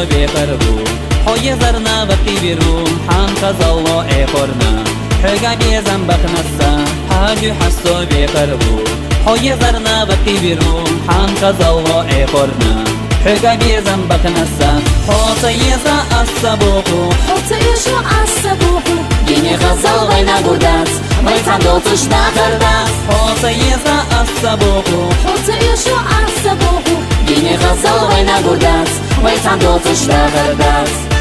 بخربو حوی زرنا وقتی بیرو هم خزالا اخورنا حقا بیزم بخنسا حاجو حسو بخربو حوی زرنا وقتی بیرو هم خزالا اخورنا حقا بیزم بخنسا حوتا یزا اصابوخو حوتا یشو اصابوخو گینی خزال وینا گردات ویتان دوتش نکردات حوتا یزا اصابوخو حوتا یشو اصابوخو گینی خزال وینا گردات ویتان دوتش نکردات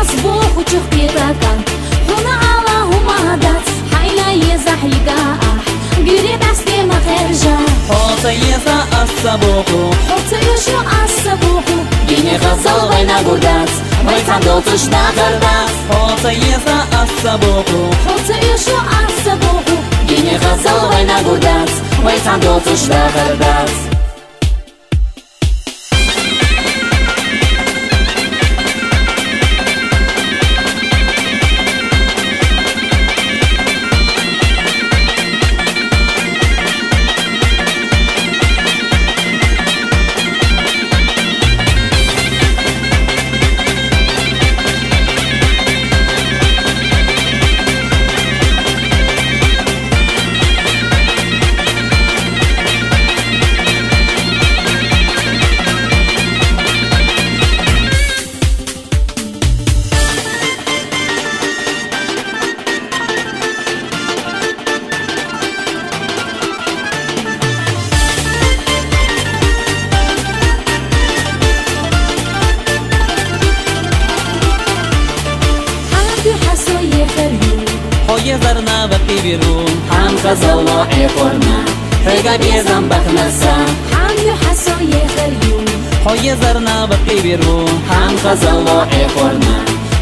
أصبوخ وشوخ بيتاكن هنا اللهم هدات حيلا يزحيقا قريب عسكي ما خرجا حوتا يزا أصابوخو حوتا يشو أصابوخو گینی خزال وینا گردات ویتان دوتش نکردات حوتا يزا أصابوخو حوتا يشو أصابوخو گینی خزال وینا گردات ویتان دوتش نکردات حوی زرنا وقتی بیرو هم خزالا اخورنا حقا بیزم بخنسا هم يحسو يخريو حوی زرنا وقتی بیرو هم خزالا اخورنا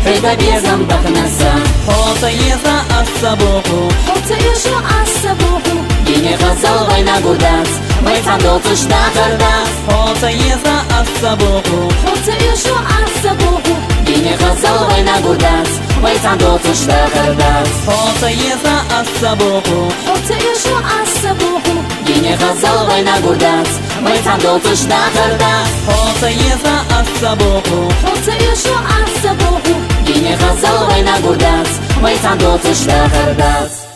حقا بیزم بخنسا حوتا یزا أصابوخو حوتا يشو أصابوخو گینی خزال وینا گردات ویتان دوتش نکردات حوتا یزا أصابوخو حوتا يشو أصابوخو گینی خزال وینا گردات ویتان دوتش نکردات حوتا یزا أصابوخو حوتا يشو أصابوخو گینی خزال وینا گردات ویتان دوتش نکردات حوتا یزا أصابوخو حوتا يشو أصابوخو گینی خزال وینا گردات ویتان دوتش نکردات